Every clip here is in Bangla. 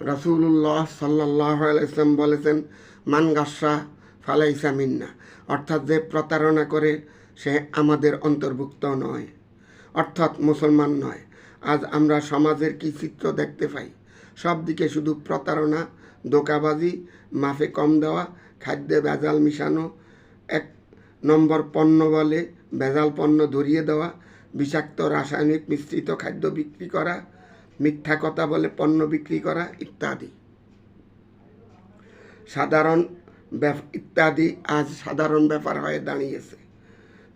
রাসূলুল্লাহ সাল্লাল্লাহু আলাইহি ওয়াসাল্লাম বলেছেন, মান গাসসা ফালাইসা মিন্না, অর্থাৎ যে প্রতারণা করে সে আমাদের অন্তর্ভুক্ত নয়, অর্থাৎ মুসলমান নয়। আজ আমরা সমাজের কি চিত্র দেখতে পাই, সব দিকে শুধু প্রতারণা, ধোঁকাবাজি, মাফে কম দেওয়া, খাদ্যে ভেজাল মিশানো, এক নম্বর পণ্য বলে ভেজাল পণ্য ধরিয়ে দেওয়া, বিষাক্ত রাসায়নিক মিশ্রিত খাদ্য বিক্রি করা, মিথ্যা কথা বলে পণ্য বিক্রি করা ইত্যাদি আজ সাধারণ ব্যাপার হয়ে দাঁড়িয়েছে।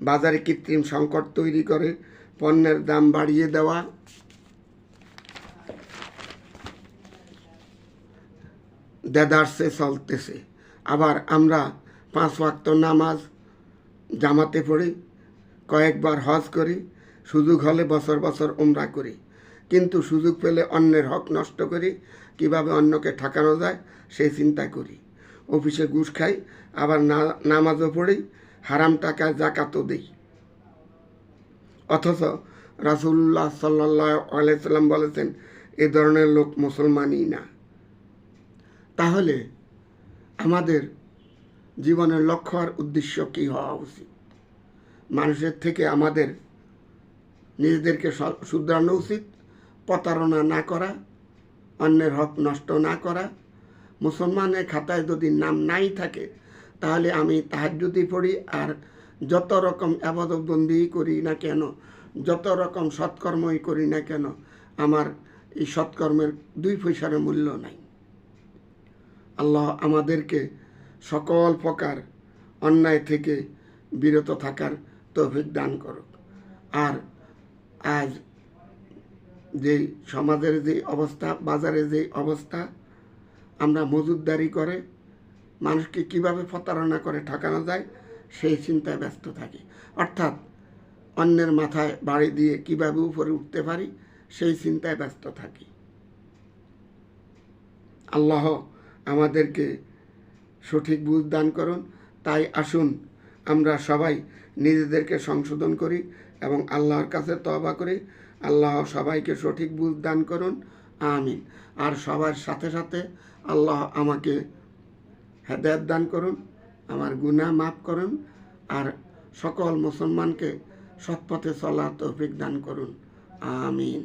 বাজারে কৃত্রিম সংকট তৈরি করে পণ্যের দাম বাড়িয়ে দেওয়া, দেদারসে চলতেছে। আবার আমরা 5 ওয়াক্ত নামাজ জামাতে পড়ি, কয়েকবার হজ করি, সুযোগ হলে বছর বছর উমরা করি, কিন্তু সুযোগ পেলে অন্যের হক নষ্ট করি, কিভাবে অন্যকে ঠকানো যায় সেই চিন্তা করি। অফিসে ঘুষ খাই, আবার নামাজও পড়ি, হারাম টাকায় জাকাতও দিই। অথচ রাসূলুল্লাহ সাল্লাল্লাহু আলাইহি ওয়াসাল্লাম বলেছেন, এ ধরনের লোক মুসলমানই না। তাহলে আমাদের জীবনের লক্ষ্য আর উদ্দেশ্য কী হওয়া উচিত? মানুষের থেকে আমাদের নিজেদেরকে শুধরানো উচিত, প্রতারণা না করা, অন্যের হক নষ্ট না করা। মুসলমানের খাতায় যদি নাম নাই থাকে, তাহলে আমি তাহাজ্জুদই পড়ি আর যত রকম ইবাদতবন্দি করি না কেন, যত রকম সৎকর্মই করি না কেন, আমার এই সৎকর্মের 2 পয়সার মূল্য নাই। আল্লাহ আমাদেরকে সকল প্রকার অন্যায় থেকে বিরত থাকার তৌফিক দান করুক। আর আজ যে সমাজের যে অবস্থা, বাজারের যে অবস্থা, আমরা মজুদদারি করে মানুষকে কিভাবে প্রতারণা করে ঠকানো যায় সেই চিন্তায় ব্যস্ত থাকি, অর্থাৎ অন্যের মাথায় বাড়ি দিয়ে কিভাবে উপরে উঠতে পারি সেই চিন্তায় ব্যস্ত থাকি। আল্লাহ আমাদেরকে সঠিক বুঝ দান করুন। তাই আসুন আমরা সবাই নিজেদেরকে সংশোধন করি এবং আল্লাহর কাছে তওবা করি। আল্লাহ সবাইকে সঠিক বুঝ দান করুন, আমিন। আর সবার সাথে সাথে আল্লাহ আমাকে হেদায়েত দান করুন, আমার গুনাহ মাফ করুন, আর সকল মুসলমানকে সৎপথে চলার তৌফিক দান করুন, আমিন।